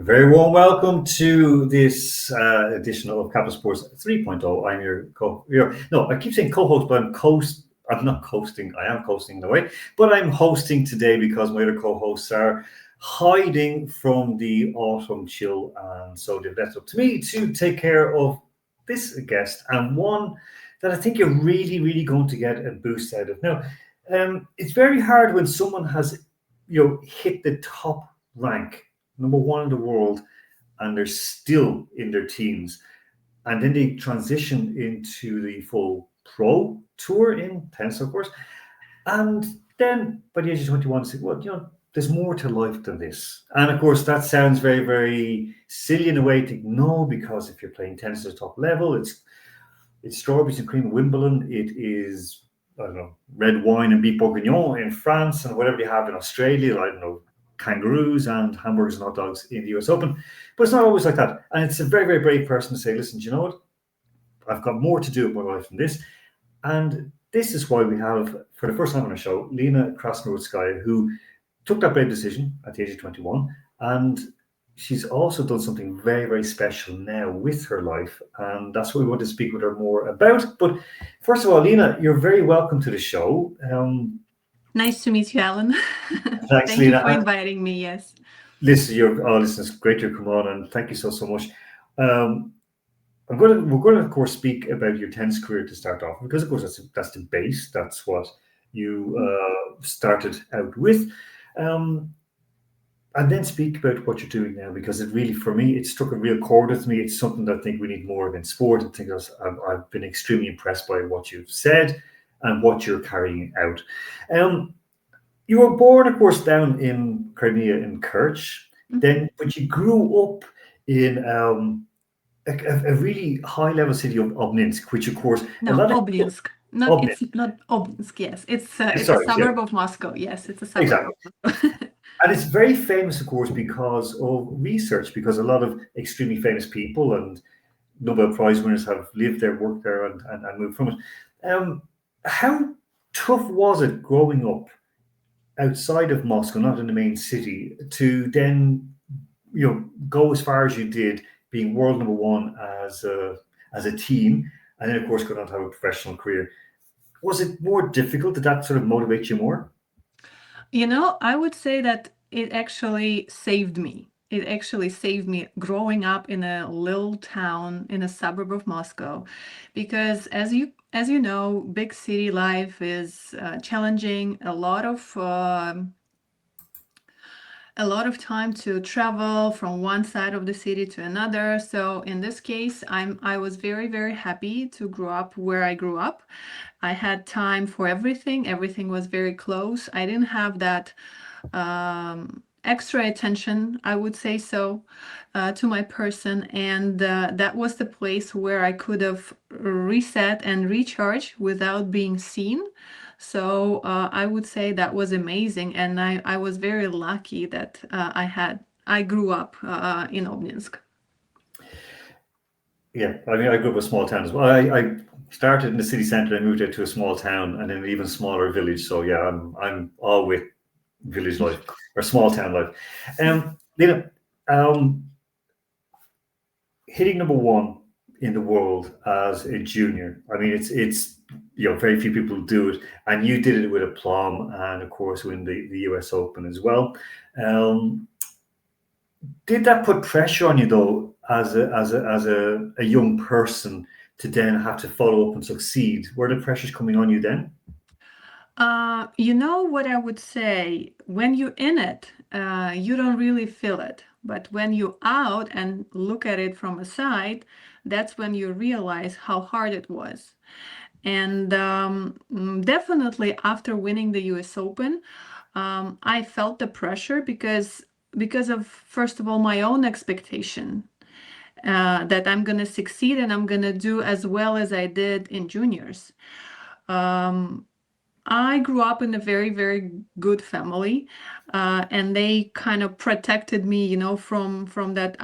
A very warm welcome to this edition of Capital Sports 3.0. I'm I keep saying co-host, but I'm not coasting. I am coasting in a way, but I'm hosting today because my other co-hosts are hiding from the autumn chill, and so they've left up to me to take care of this guest, and one that I think you're really, really going to get a boost out of. Now, it's very hard when someone has, hit the top rank, number one in the world, and they're still in their teens, and then they transition into the full pro tour in tennis, of course, and then by the age of 21, say, well, there's more to life than this. And of course, that sounds very, very silly in a way to know, because if you're playing tennis at the top level, it's strawberries and cream at Wimbledon. It is, I don't know, red wine and beef bourguignon in France, and whatever you have in Australia, I don't know, kangaroos and hamburgers and hot dogs in the US Open. But it's not always like that. And it's a very, very brave person to say, listen, do you know what? I've got more to do with my life than this. And this is why we have, for the first time on our show, Lina Krasnorutskaya, who took that brave decision at the age of 21. And she's also done something very, very special now with her life. And that's what we want to speak with her more about. But first of all, Lina, you're very welcome to the show. Nice to meet you, Alan. Thanks, Thank Lina. you for inviting me, yes. Listen, it's great to come on, and thank you so much. We're going to, of course, speak about your tennis career to start off, because, of course, that's the base. That's what you started out with. And then speak about what you're doing now, because it really, for me, it struck a real chord with me. It's something that I think we need more of in sport. I think I've been extremely impressed by what you've said and what you're carrying out. You were born, of course, down in Crimea in Kerch, but you grew up in a really high-level city of Obninsk, which, of course, Obninsk. It's not Obninsk. Yes, it's a suburb of Moscow. Yes, it's a suburb. Exactly. Of Moscow. And it's very famous, of course, because of research, because a lot of extremely famous people and Nobel Prize winners have lived there, worked there, and moved from it. How tough was it growing up outside of Moscow, not in the main city, to then, go as far as you did, being world number one as a team, and then, of course, going on to have a professional career? Was it more difficult? Did that sort of motivate you more? I would say that it actually saved me. It actually saved me growing up in a little town in a suburb of Moscow, because as you know, big city life is challenging. A lot of time to travel from one side of the city to another. So in this case, I was very, very happy to grow up where I grew up. I had time for everything. Everything was very close. I didn't have that extra attention, I would say so, to my person. And that was the place where I could have reset and recharge without being seen. So I would say that was amazing. And I was very lucky that I grew up in Obninsk. Yeah, I mean, I grew up in a small town as well. I started in the city centre and moved out to a small town and then an even smaller village. So yeah, I'm all with village life or small town life. Lina, hitting number one in the world as a junior, I mean, it's very few people do it, and you did it with aplomb, and of course win the US Open as well. Did that put pressure on you though, as a young person, to then have to follow up and succeed? Were the pressures coming on you then? What I would say, when you're in it, you don't really feel it. But when you're out and look at it from a side, that's when you realize how hard it was. And definitely after winning the US Open, I felt the pressure because of, first of all, my own expectation that I'm going to succeed and I'm going to do as well as I did in juniors. I grew up in a very, very good family, and they kind of protected me, from that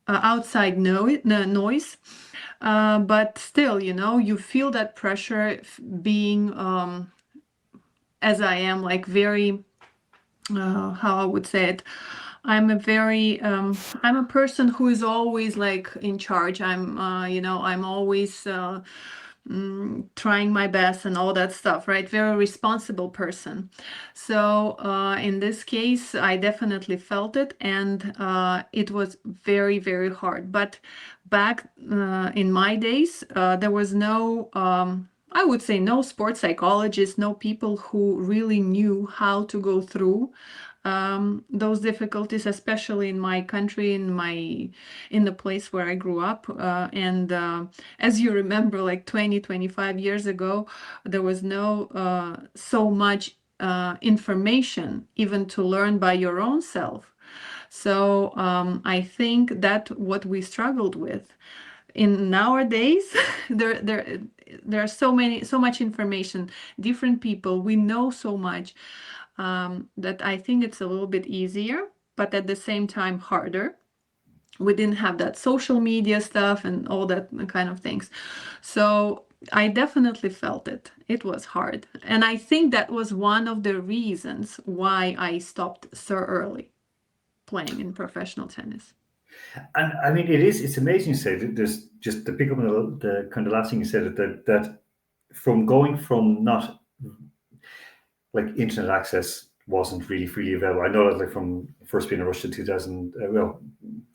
outside noise. But still, you feel that pressure being, as I am, like very, how I would say it, I'm a person who is always like in charge. I'm always trying my best and all that stuff, right? Very responsible person. So in this case, I definitely felt it, and it was very, very hard. But back in my days, there was no. I would say no sports psychologists, no people who really knew how to go through those difficulties, especially in my country, in the place where I grew up. And as you remember, like 20, 25 years ago, there was no so much information even to learn by your own self. So I think that what we struggled with in nowadays, there are so much information, different people, we know so much, that I think it's a little bit easier, but at the same time harder. We didn't have that social media stuff and all that kind of things. So I definitely felt it. It was hard. And I think that was one of the reasons why I stopped so early playing in professional tennis. And I mean, it's amazing to say that there's just to pick up on the kind of last thing you said, that from going from not like internet access wasn't really freely available. I know that like from first being in Russia in 2000,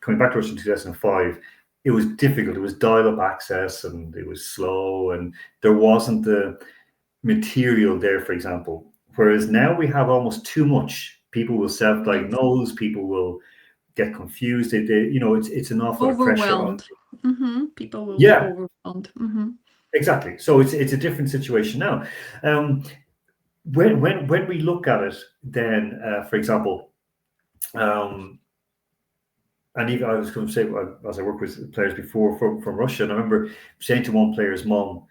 coming back to Russia in 2005, it was difficult. It was dial-up access and it was slow and there wasn't the material there, for example. Whereas now we have almost too much. People will Yes. self-diagnose. People will get confused. It's an awful lot of pressure on. Overwhelmed. People will be Yeah, overwhelmed. exactly. So it's a different situation now. Um, when we look at it, then for example, um, and even I was going to say as I work with players before from Russia, and I remember saying to one player's mom,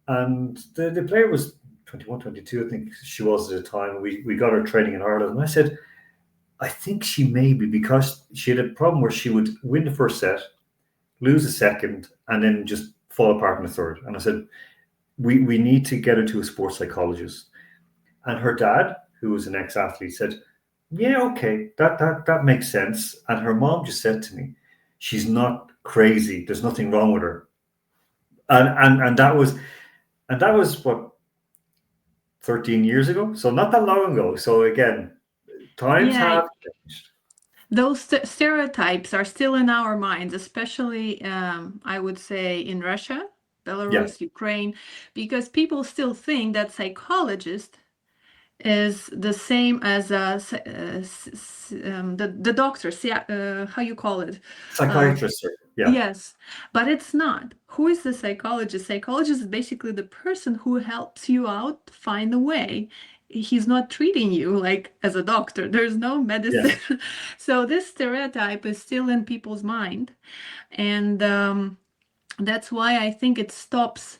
and the player was 21, 22, I think she was at the time. We got her training in Ireland, and I said, I think she may be because she had a problem where she would win the first set, lose the second, and then just fall apart in the third. And I said, we need to get her to a sports psychologist. And her dad, who was an ex-athlete, said, "Yeah, okay, that makes sense." And her mom just said to me, "She's not crazy. There's nothing wrong with her." And that was what 13 years ago. So not that long ago. So again, times Yeah, have changed. those stereotypes are still in our minds, especially, I would say, in Russia, Yeah, Belarus, Ukraine, because people still think that psychologist is the same as the doctor, how you call it? Um, psychiatrists. Yeah, Yes, but it's not. Who is the psychologist? Psychologist is basically the person who helps you out find a way. He's not treating you like as a doctor. There's no yeah, medicine. So this stereotype is still in people's mind, and that's why I think it stops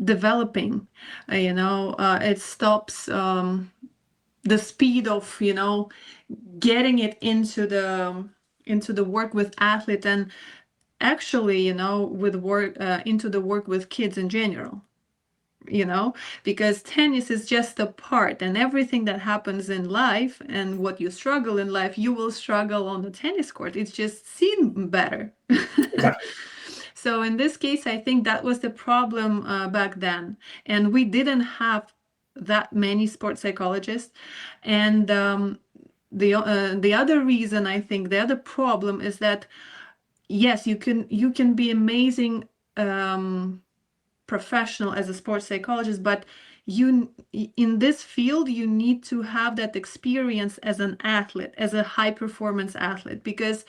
developing. It stops the speed of getting it into the work with athletes, and actually with work into the work with kids in general, you know because tennis is just a part, and everything that happens in life and what you struggle in life, you will struggle on the tennis court. It's just seen better. exactly. So in this case, I think that was the problem back then, and we didn't have that many sports psychologists. And the other reason, I think the other problem is that, yes, you can be amazing professional as a sports psychologist, but you in this field you need to have that experience as an athlete, as a high performance athlete, because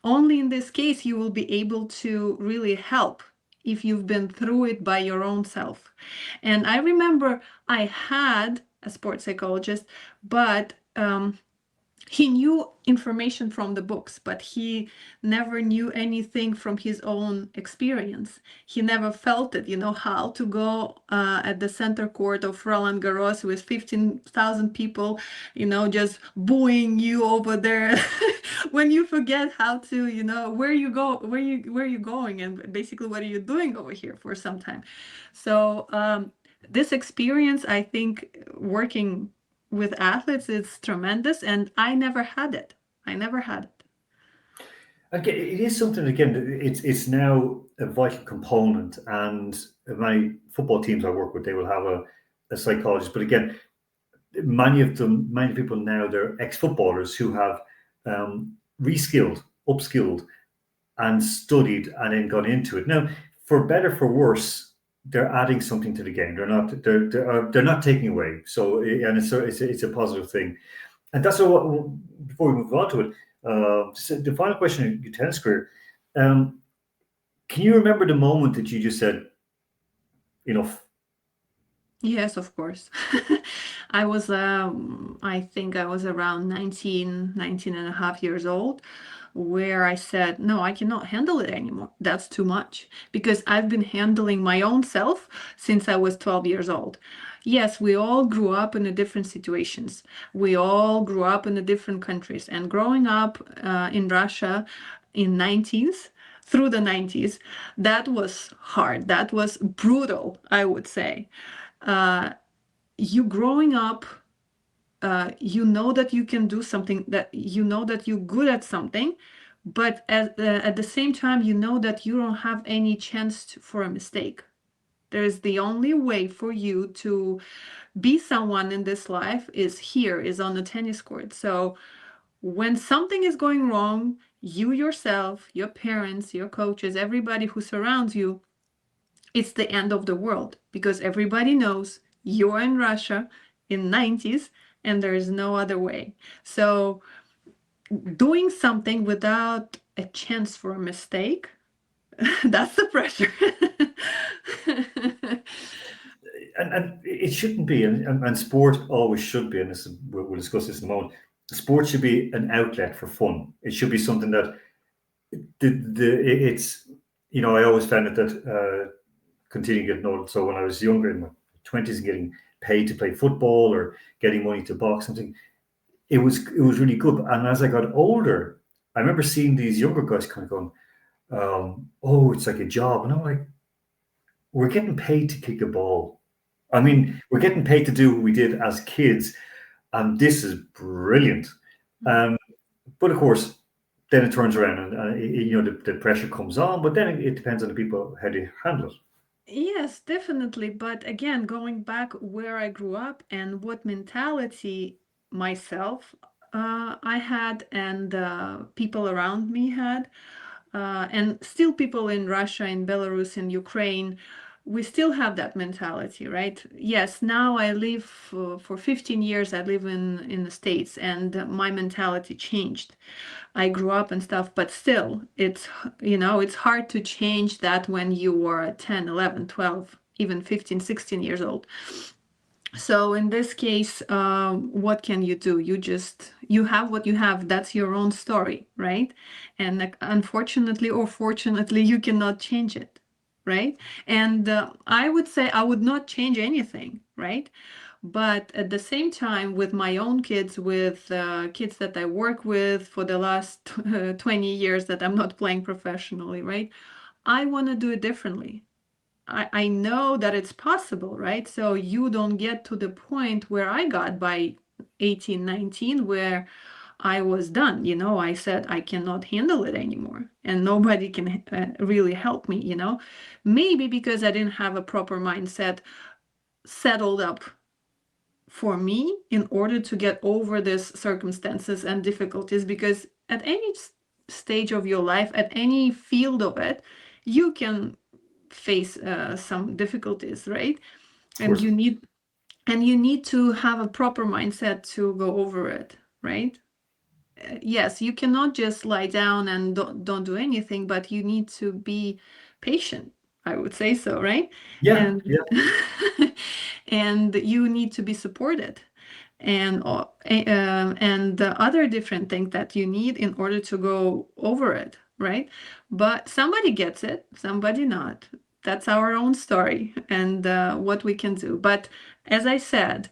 only in this case you will be able to really help if you've been through it by your own self. And I remember I had a sports psychologist, but he knew information from the books, but he never knew anything from his own experience. He never felt it, how to go at the center court of Roland Garros with 15,000 people, just booing you over there when you forget how to, where you go, where you going, and basically what are you doing over here for some time. So this experience, I think, working with athletes, it's tremendous, and I never had it. I never had it. Again, it is something. Again, it's now a vital component, and my football teams I work with, they will have a psychologist. But again, many people now, they're ex-footballers who have reskilled, upskilled, and studied, and then gone into it. Now, for better for worse, they're adding something to the game. They're not taking away. So, and it's a positive thing. And that's what. Before we move on to it, so the final question in your tennis career. Um, can you remember the moment that you just said enough? Yes, of course. I was, I think I was around 19 and a half years old, where I said, no, I cannot handle it anymore. That's too much. Because I've been handling my own self since I was 12 years old. Yes, we all grew up in a different situations. We all grew up in the different countries. And growing up in Russia in 90s, through the 90s, that was hard. That was brutal, I would say. uh, you growing up, you know that you can do something, that you know that you're good at something, but at the same time, you know that you don't have any chance for a mistake. There's the only way for you to be someone in this life is here, is on the tennis court. So when something is going wrong, you yourself, your parents, your coaches, everybody who surrounds you, it's the end of the world because everybody knows you're in Russia in 90s and there is no other way. So doing something without a chance for a mistake, that's the pressure. And it shouldn't be, and sport always should be, and this we'll discuss this in a moment. Sport should be an outlet for fun. It should be something that it's I always found it that continuing getting old. So when I was younger in my 20s and getting paid to play football or getting money to box something, it was really good. And as I got older, I remember seeing these younger guys kind of going, "Oh, it's like a job," and I'm like, "We're getting paid to kick a ball. I mean, we're getting paid to do what we did as kids, and this is brilliant." Um, but of course, then it turns around, and the pressure comes on. But then it depends on the people how they handle it. Yes, definitely. But again, going back where I grew up and what mentality myself I had and people around me had, and still people in Russia, in Belarus, in Ukraine, we still have that mentality, right? Yes, now I live for 15 years, I live in the States, and my mentality changed. I grew up and stuff, but still, it's hard to change that when you are 10, 11, 12, even 15, 16 years old. So in this case, what can you do? You have what you have. That's your own story, right? And unfortunately or fortunately, you cannot change it, right? And I would say I would not change anything, right? But at the same time, with my own kids, with kids that I work with for the last 20 years that I'm not playing professionally, right? I want to do it differently. I know that it's possible, right? So you don't get to the point where I got by 18, 19, where I was done. I said I cannot handle it anymore and nobody can really help me. Maybe because I didn't have a proper mindset settled up for me in order to get over these circumstances and difficulties, because at any stage of your life, at any field of it, you can face some difficulties, right? Of and course. you need and you need to have a proper mindset to go over it, right? Yes, you cannot just lie down and don't do anything, but you need to be patient, I would say so, right? Yeah, And yeah. and you need to be supported, and the other different things that you need in order to go over it, right? But somebody gets it, somebody not. That's our own story and what we can do. But as I said,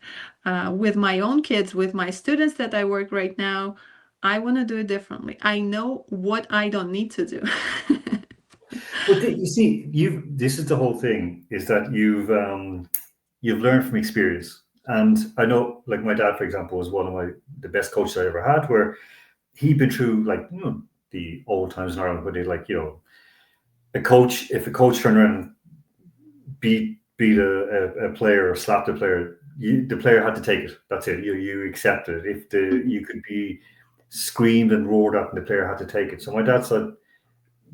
with my own kids, with my students that I work right now, I want to do it differently. I know what I don't need to do. But you see, this is the whole thing: is that you've learned from experience, And I know, like my dad, for example, was one of the best coaches I ever had, where he'd been through like the old times in Ireland, where they like a coach, if a coach turned around and beat a player or slapped a player, the player had to take it. That's it. You accepted it. If you could be screamed and roared at, and the player had to take it. So my dad said,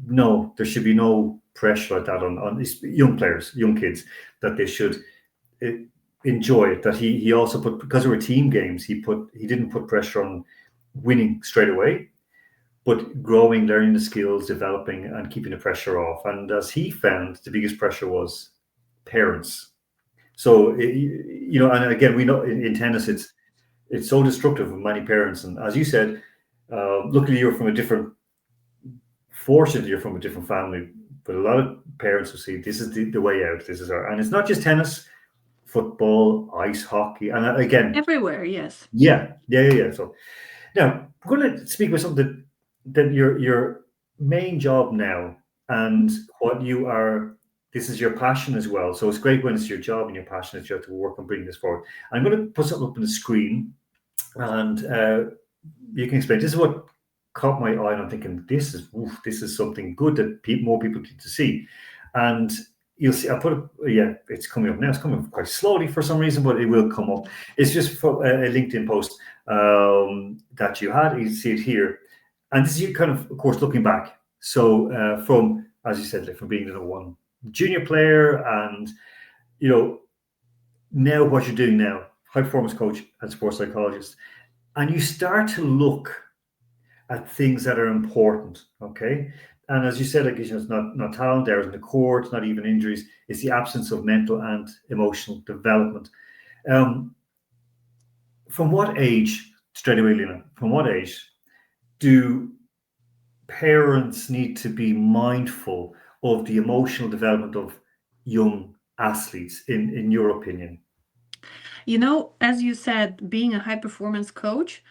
no, there should be no pressure like that on these young players, young kids, that they should uh, enjoy it. That he also put, because there were team games, he didn't put pressure on winning straight away, but growing, learning the skills, developing, and keeping the pressure off. And as he found, the biggest pressure was parents. So and again, we know in tennis it's so destructive of many parents. And as you said, luckily you're from a different, fortunately you're from a different family. But a lot of parents will see this is the way out. This is and it's not just tennis, football, ice hockey, and again, Everywhere, yes. yeah. So now we're going to speak about something that your main job now, and what you are. This is your passion as well. So it's great when it's your job and your passion that you have to work on bringing this forward. I'm going to put something up on the screen, and you can explain. This is what caught my eye, and I'm thinking this is something good that more people need to see. And you'll see. I put it. Yeah, it's coming up now. It's coming up quite slowly for some reason, but it will come up. It's just for a LinkedIn post that you had. You see it here, and this is you kind of course, looking back. So from, as you said, like, from being the number one junior player, and now what you're doing now, high performance coach and sports psychologist, and you start to look at things that are important. Okay. And as you said, like, it's not talent, errors in the court, not even injuries. It's the absence of mental and emotional development. From what age, straight away, Lina, from what age do parents need to be mindful of the emotional development of young athletes, in your opinion? As you said, being a high performance coach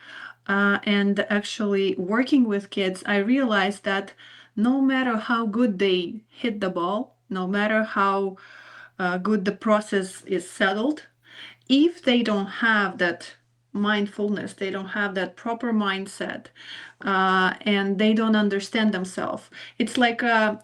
and actually working with kids, I realized that no matter how good they hit the ball, no matter how good the process is settled, if they don't have that mindfulness, they don't have that proper mindset, and they don't understand themselves. It's like there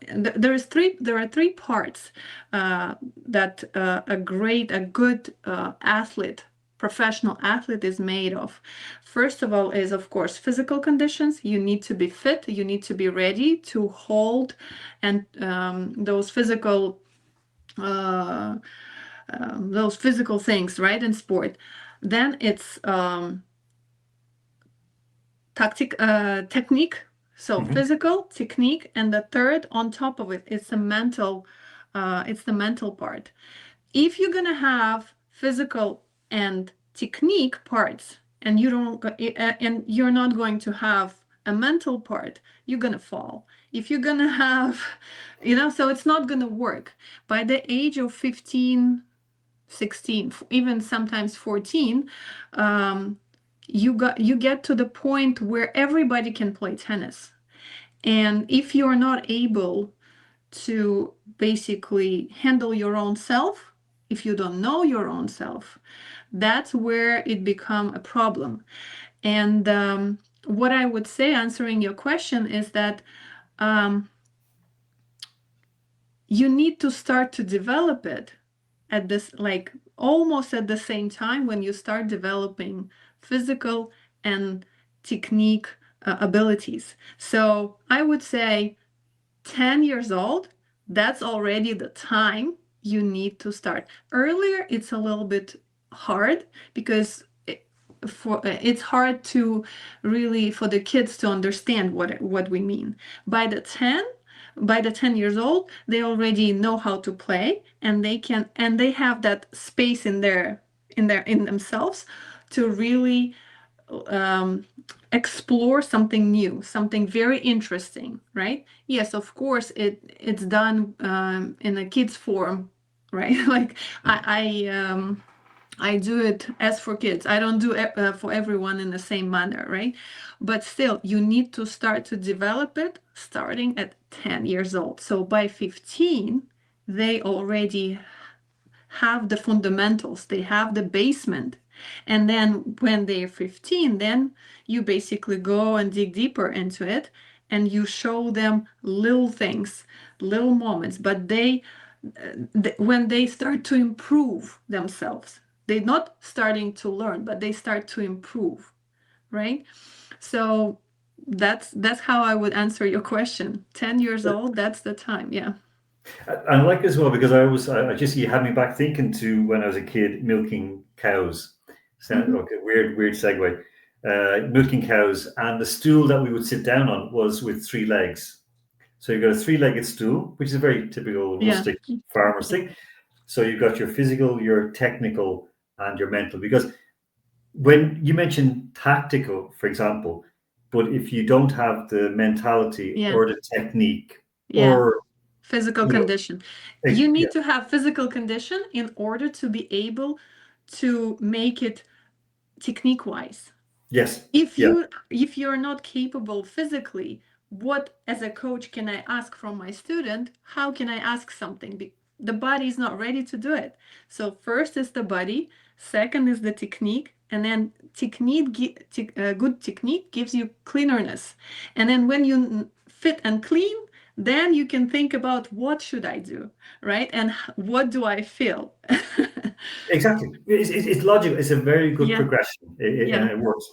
are three parts that a good athlete, professional athlete, is made of. First of all is, of course, physical conditions. You need to be fit, you need to be ready to hold, and those physical things, right, in sport. Then it's technique. So physical, technique, and the third on top of it is the mental. It's the mental part. If you're gonna have physical and technique parts, and you're not going to have a mental part, you're gonna fall. If you're gonna have, so it's not gonna work. By the age of 15, 16, even sometimes 14, you get to the point where everybody can play tennis. And if you're not able to basically handle your own self, if you don't know your own self, that's where it becomes a problem. And what I would say, answering your question, is that you need to start to develop it at this, like, almost at the same time when you start developing physical and technique abilities. So I would say 10 years old, that's already the time you need to start. Earlier, it's a little bit hard because it's hard to really for the kids to understand what we mean. By the 10 years old, they already know how to play, and they have that space in themselves to really explore something new, something very interesting, right? Yes, of course, it's done in a kids form, right? Like I do it as for kids. I don't do it for everyone in the same manner, right? But still, you need to start to develop it starting at 10 years old. So by 15, they already have the fundamentals, they have the basement. And then when they're 15, then you basically go and dig deeper into it, and you show them little things, little moments, but when they start to improve themselves, they're not starting to learn, but they start to improve, right? So that's how I would answer your question. 10 years old, that's the time. Yeah. I like it as well because I just you had me back thinking to when I was a kid milking cows. Sound Mm-hmm. okay, weird segue. Milking cows, and the stool that we would sit down on was with three legs. So you've got a three-legged stool, which is a very typical Yeah. rustic farmer's thing. So you've got your physical, your technical, and your mental. Because when you mentioned tactical, for example, but if you don't have the mentality Yeah. or the technique, Yeah. or Physical you know, condition. You yeah, need to have physical condition in order to be able to make it technique wise. yes, if yeah, you if you're not capable physically, what as a coach can I ask from my student? How can I ask something? The body is not ready to do it. So first is the body, second is the technique, and then good technique gives you cleanerness. And then when you fit and clean, then you can think about what should I do, right? And what do I feel? exactly. It's logical. It's a very good Yeah, progression, and yeah. it works.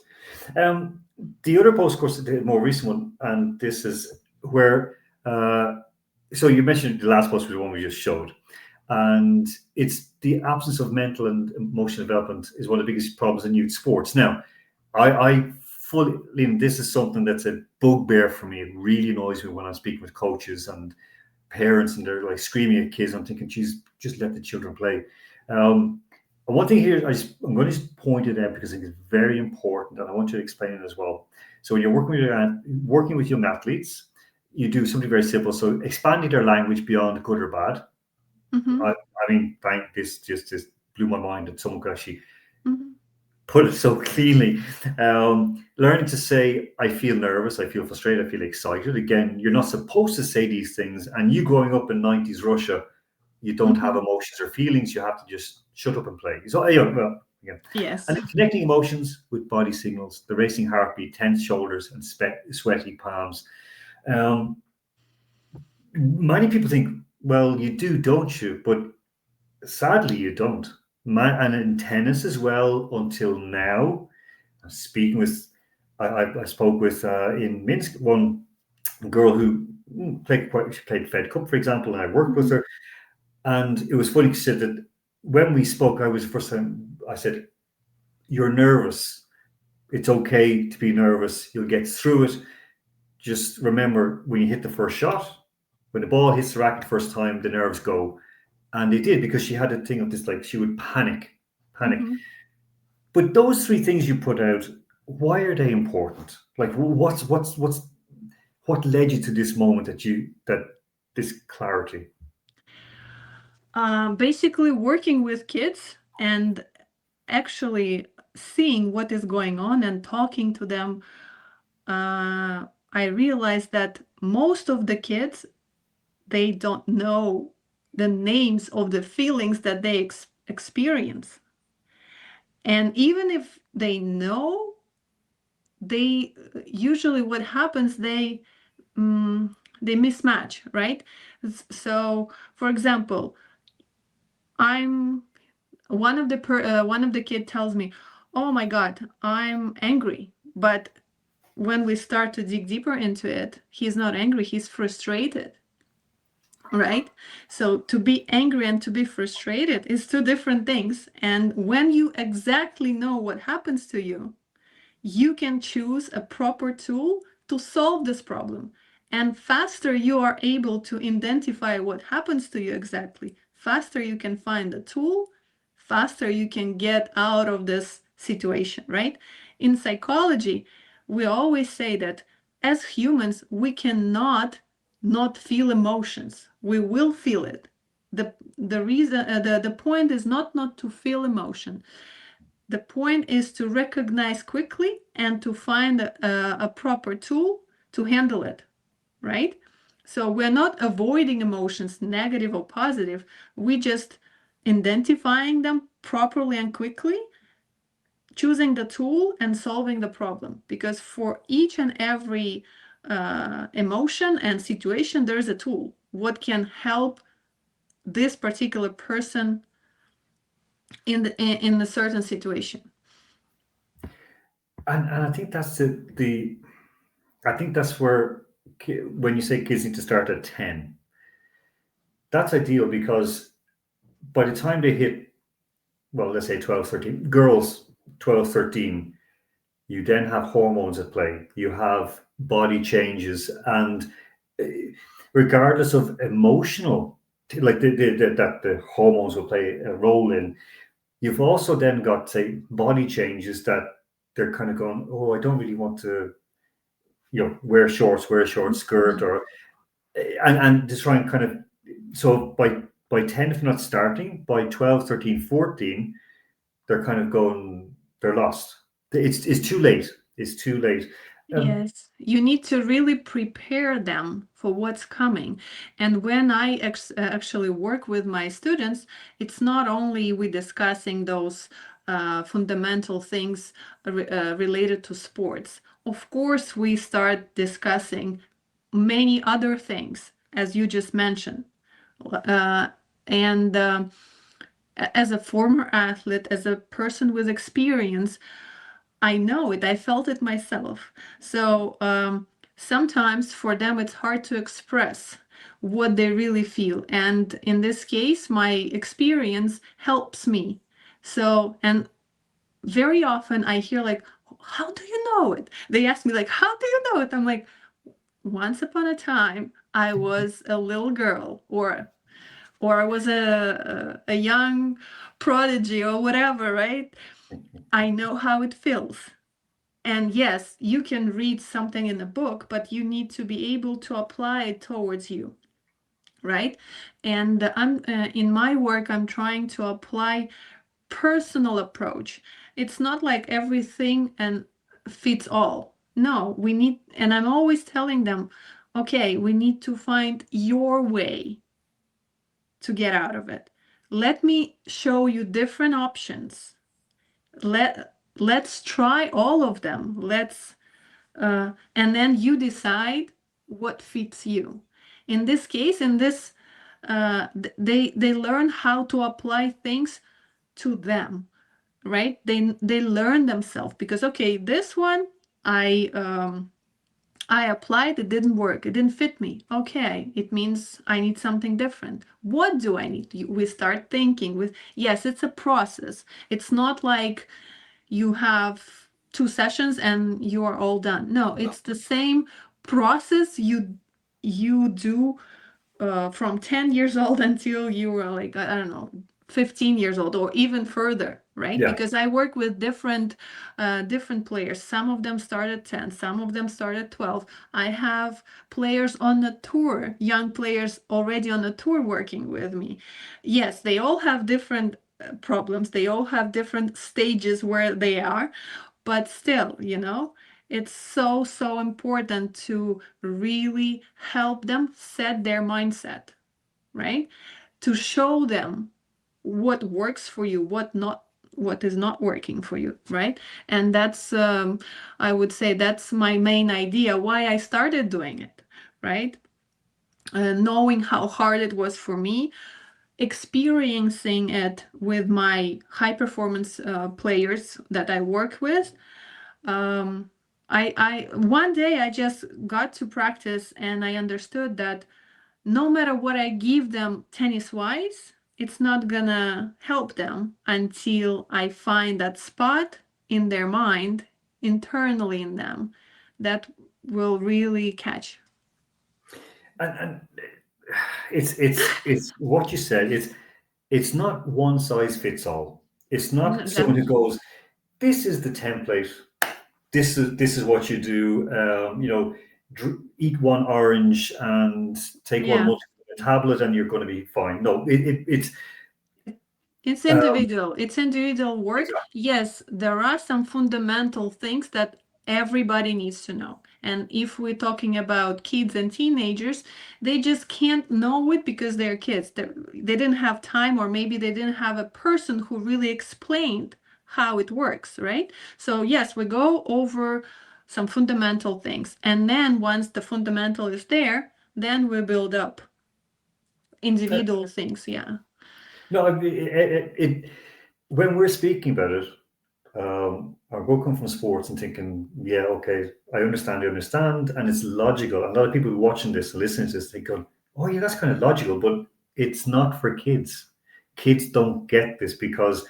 Um, the other post course, the more recent one, and this is where. So you mentioned the last post was the one we just showed, and it's the absence of mental and emotional development is one of the biggest problems in youth sports. Now, I fully, Lynn, this is something that's a bugbear for me. It really annoys me when I'm speaking with coaches and parents, and they're like screaming at kids. I'm thinking, geez, just let the children play. And one thing here, I'm going to just point it out because I think it's very important, and I want you to explain it as well. So when you're working with young athletes, you do something very simple. So expanding their language beyond good or bad. Mm-hmm, I mean, this just blew my mind that someone could actually mm-hmm, put it so cleanly. Learning to say, I feel nervous, I feel frustrated, I feel excited. Again, you're not supposed to say these things. And you growing up in 90s Russia, you don't have mm-hmm. emotions or feelings. You have to just shut up and play. So, yeah, well, yeah. And Yes. then connecting emotions with body signals, the racing heartbeat, tense shoulders, and sweaty palms. Um, Many people think, well, you do, don't you? But sadly, you don't. And in tennis as well, until now, speaking with, I spoke with in Minsk one girl who she played Fed Cup, for example, and I worked with Mhm. her. And it was funny. She said that when we spoke, I was the first time I said, "You're nervous. It's okay to be nervous. You'll get through it. Just remember when you hit the first shot, when the ball hits the racket the first time, the nerves go." And they did because she had a thing of this, like she would panic. Mhm. But those three things you put out, why are they important? Like, what led you to this moment that this clarity? Basically, working with kids and actually seeing what is going on and talking to them, I realized that most of the kids, they don't know the names of the feelings that they experience. And even if they know, they usually what happens, they mismatch, right? So, for example, I'm one of the kid tells me, "Oh my God, I'm angry." But when we start to dig deeper into it, he's not angry, he's frustrated, right? So to be angry and to be frustrated is two different things. And when you exactly know what happens to you can choose a proper tool to solve this problem. And faster you are able to identify what happens to you exactly, faster you can find the tool, faster you can get out of this situation, right? In psychology, we always say that as humans, we cannot not feel emotions. We will feel it. The reason the point is not to feel emotion. The point is to recognize quickly and to find a proper tool to handle it, right? So we're not avoiding emotions, negative or positive. We just identifying them properly and quickly, choosing the tool and solving the problem. Because for each and every emotion and situation, there's a tool. What can help this particular person in a certain situation? And I think that's the I think that's where when you say kids need to start at 10, that's ideal because by the time they hit, well, let's say 12, 13, girls 12, 13, you then have hormones at play. You have body changes, and uh, regardless of emotional, like that the hormones will play a role in, you've also then got, say, body changes that they're kind of going, oh, I don't really want to, wear shorts, wear a short skirt, or and to try and kind of, so by 10, if not starting, by 12, 13, 14, they're kind of going, they're lost. It's too late. It's too late. Yes, you need to really prepare them for what's coming. And when I actually work with my students, it's not only we discussing those fundamental things related to sports. Of course, we start discussing many other things, as you just mentioned. Uh, and as a former athlete, as a person with experience, I know it. I felt it myself. So sometimes for them, it's hard to express what they really feel. And in this case, my experience helps me. So, and very often I hear like, how do you know it? They ask me like, how do you know it? I'm like, once upon a time, I was a little girl, or I was a young prodigy or whatever, right? I know how it feels. And yes, you can read something in a book, but you need to be able to apply it towards you, right? And I'm in my work, I'm trying to apply personal approach. It's not like everything and fits all. No, we need, and I'm always telling them, okay, we need to find your way to get out of it. Let me show you different options. Let's try all of them. And then you decide what fits you. In this case, in this, they learn how to apply things to them, right? They learn themselves because okay, this one I applied, it didn't work, it didn't fit me. Okay, it means I need something different. What do I need? We start thinking with yes, it's a process. It's not like you have two sessions and you are all done. No, it's the same process you do from 10 years old until you were like, I don't know, 15 years old or even further, right? Yeah. Because I work with different players. Some of them start at 10, some of them start at 12. I have players on the tour, young players already on the tour working with me. Yes, they all have different problems. They all have different stages where they are, but still, it's so important to really help them set their mindset, right? To show them what works for you, what is not working for you, right? And that's I would say that's my main idea why I started doing it, right? Knowing how hard it was for me, experiencing it with my high performance players that I work with. I one day I just got to practice and I understood that no matter what I give them tennis wise, it's not gonna help them until I find that spot in their mind, internally in them, that will really catch. And it's what you said. It's not one size fits all. It's not someone who Definitely. goes, this is the template. This is what you do. Eat one orange and take one Yeah. multivitamin tablet, and you're going to be fine. No, it's It's um, individual. It's individual work. exactly. Yes, there are some fundamental things that Everybody needs to know. And if we're talking about kids and teenagers, they just can't know it because they're kids. They didn't have time, or maybe they didn't have a person who really explained how it works, right? So yes, we go over some fundamental things. And then once the fundamental is there, then we build up individual things. Yeah. No, when we're speaking about it, I go come from sports and thinking, yeah, okay, I understand, and it's logical. A lot of people watching this and listening to this, they go, oh yeah, that's kind of logical, but it's not for kids. Kids don't get this because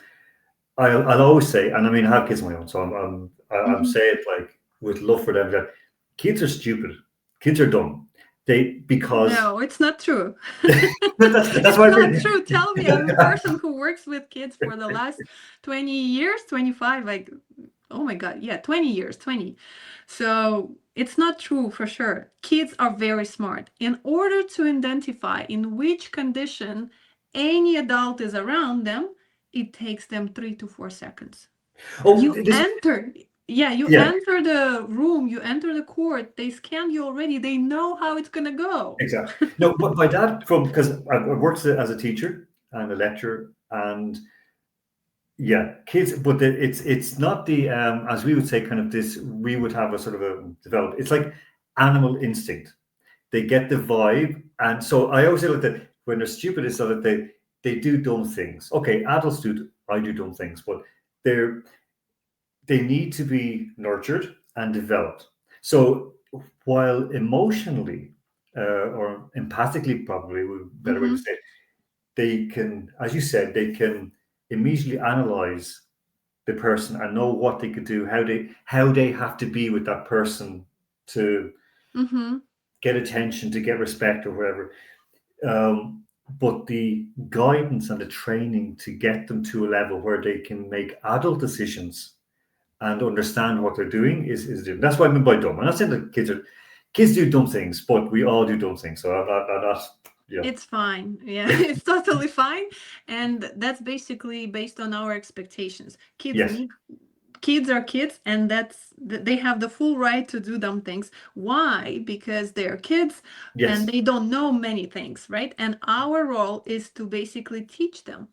I'll always say, and I mean, I have kids of my own, so I'm Mhm. saying it like with love for them that kids are stupid, kids are dumb. Because No, it's not true. that's It's why not true. Tell me, I'm a person who works with kids for the last 20 years, 25, like, oh my God, yeah, 20 years, 20. So it's not true for sure. Kids are very smart. In order to identify in which condition any adult is around them, it takes them 3 to 4 seconds. oh You this enter, yeah, you yeah. enter the room, you enter the court, they scan you already, they know how it's gonna go. Exactly. No, but my dad, from because I've worked as a teacher and a lecturer, and yeah, kids. But it's not the as we would say, kind of this. We would have a sort of a develop. It's like animal instinct. They get the vibe, and so I always say like that when they're stupid, it's so that they do dumb things. Okay, adults do. I do dumb things, but they're they need to be nurtured and developed. So while emotionally or empathically, probably would be a better way to Mm-hmm. say it, they can, as you said, they can immediately analyze the person and know what they could do, how they have to be with that person to Mm-hmm. get attention, to get respect, or whatever. But the guidance and the training to get them to a level where they can make adult decisions and understand what they're doing is different. That's what I mean by dumb. I'm not saying that kids do dumb things, but we all do dumb things. So I'm not yeah. It's fine. Yeah, it's totally fine. And that's basically based on our expectations. Yes, Kids are kids, and they have the full right to do dumb things. Why? Because they're kids and yes, they don't know many things, right? And our role is to basically teach them,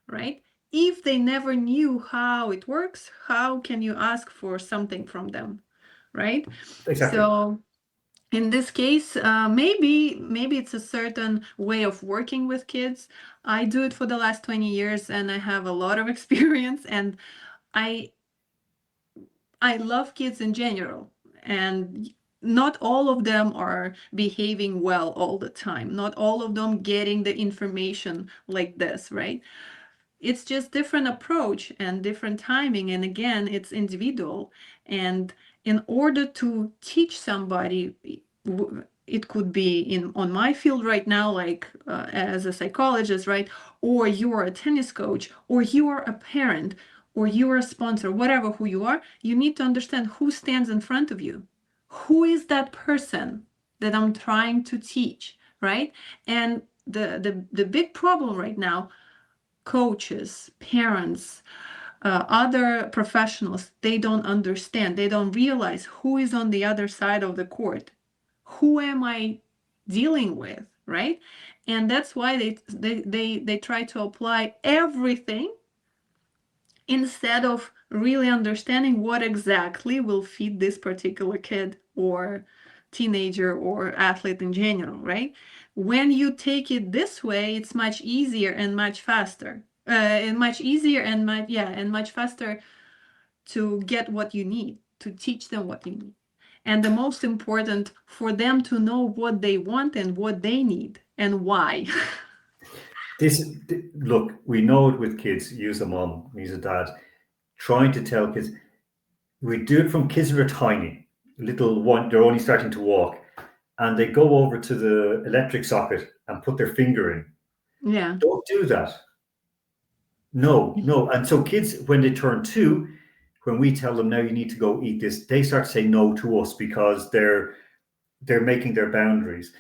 right? If they never knew how it works, how can you ask for something from them, right? exactly. So in this case, maybe it's a certain way of working with kids. I do it for the last 20 years and I have a lot of experience, and I I love kids in general, and not all of them are behaving well all the time. Not all of them getting the information like this, right? It's just different approach and different timing, and again, it's individual. And in order to teach somebody, it could be in on my field right now, like as a psychologist, right? Or you are a tennis coach, or you are a parent, or you are a sponsor, whatever who you are, you need to understand who stands in front of you. Who is that person that I'm trying to teach, right? And the big problem right now, coaches, parents, other professionals, they don't understand. They don't realize who is on the other side of the court. Who am I dealing with, right? And that's why they try to apply everything instead of really understanding what exactly will fit this particular kid or teenager or athlete in general, right? When you take it this way, it's much easier and much faster. And much easier and much faster to get what you need, to teach them what you need. And the most important, for them to know what they want and what they need and why. Look, we know it with kids. Use a mom, use a dad, trying to tell kids. We do it from kids who are tiny, little one. They're only starting to walk, and they go over to the electric socket and put their finger in. Yeah, Don't do that. No, no. And so kids, when they turn two, when we tell them now you need to go eat this, they start to say no to us because they're making their boundaries.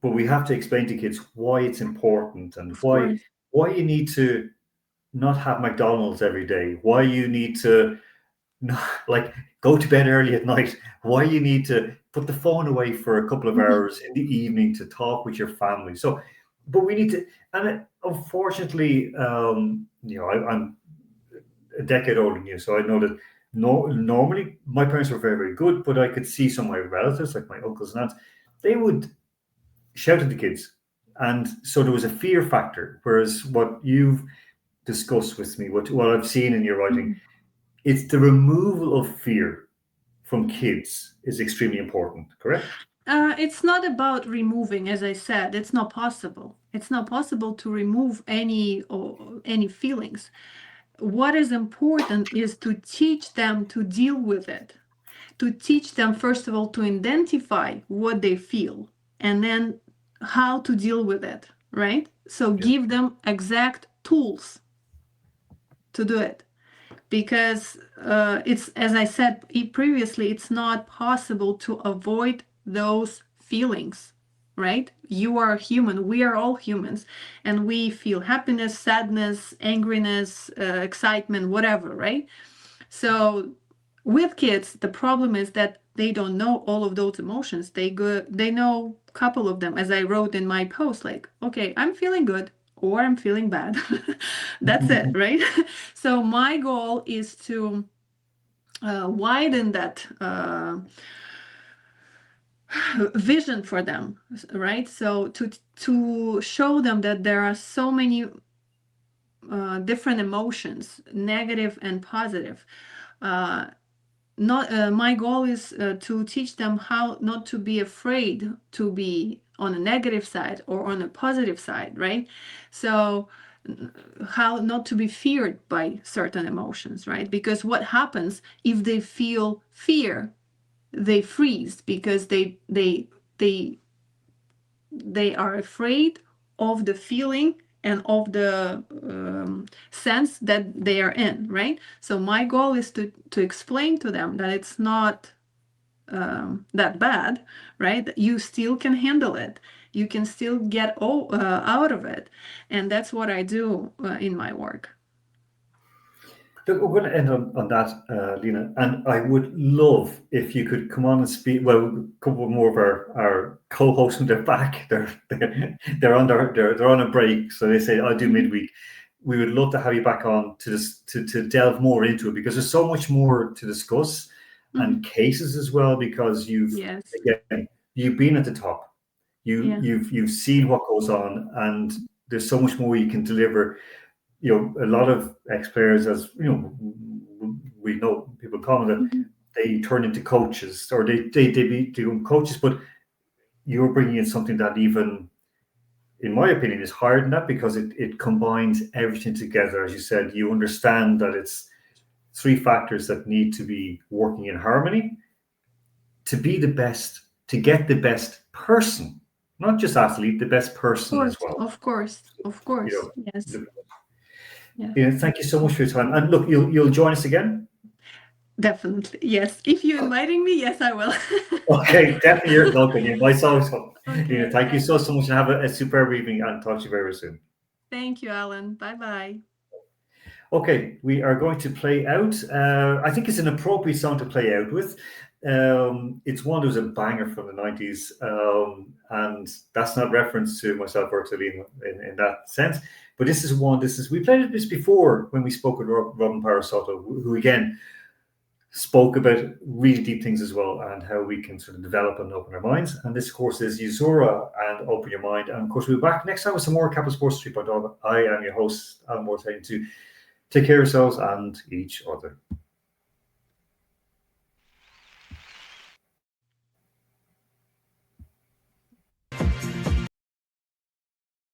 But we have to explain to kids why it's important and of why course. you need to not have McDonald's every day, why you need to not like go to bed early at night, why you need to put the phone away for a couple of Mhm. hours in the evening to talk with your family. So, but we need to, and unfortunately, I'm a decade older than you, so I know that normally my parents were very, very good, but I could see some of my relatives, like my uncles and aunts, they would shout at the kids. And so there was a fear factor. Whereas what you've discussed with me, what I've seen in your writing, Mhm. it's the removal of fear from kids is extremely important, correct? It's not about removing, as I said. It's not possible. It's not possible to remove any feelings. What is important is to teach them to deal with it, to teach them, first of all, to identify what they feel and then how to deal with it, right? So Yeah. give them exact tools to do it. Because it's, as I said previously, it's not possible to avoid those feelings, right? You are human, we are all humans, and we feel happiness, sadness, angriness, excitement, whatever, right? So with kids, the problem is that they don't know all of those emotions. They know a couple of them, as I wrote in my post, like, okay, I'm feeling good or I'm feeling bad. That's it, right? So my goal is to widen that vision for them, right? So to show them that there are so many different emotions, negative and positive. Not My goal is to teach them how not to be afraid to be on a negative side or on a positive side, right? So how not to be feared by certain emotions, right? Because what happens if they feel fear, they freeze because they are afraid of the feeling and of the sense that they are in, right? So my goal is to explain to them that it's not that bad, right? You still can handle it. You can still get out of it, and that's what I do in my work. Look, we're going to end on that, Lina. And I would love if you could come on and speak. Well, a couple more of our co-hosts, when they're back. They're on they're on a break, so they say I'll do Mhm. midweek. We would love to have you back on to delve more into it, because there's so much more to discuss, and Mhm. cases as well. Because Yes. you've been at the top. Yeah. You've seen what goes on, and there's so much more you can deliver. A lot of ex-players, as we know, people comment that Mhm. they turn into coaches, or they become coaches, but you're bringing in something that, even in my opinion, is higher than that, because it combines everything together. As you said, you understand that it's three factors that need to be working in harmony to be the best, to get the best person, not just athlete, the best Of person as course. well. Of course. Of You course. Yes. know, Yeah. Thank you so much for your time. And look, you'll join us again. Definitely. Yes. If you're inviting me, yes, I will. Okay, definitely you're welcome. You invite so. Okay. Thank you so much, and have a superb evening, and talk to you very soon. Thank you, Alan. Bye bye. Okay, we are going to play out. I think it's an appropriate song to play out with. It's one that was a banger from the 90s, and that's not reference to myself or to Liam in that sense. But this is one. We played this before when we spoke with Robin Parasoto, who again spoke about really deep things as well, and how we can sort of develop and open our minds. And this, of course, is Uzura and Open Your Mind. And of course, we'll be back next time with some more Capital Sports 3.0. I am your host, Alan Moore, saying to take care of yourselves and each other.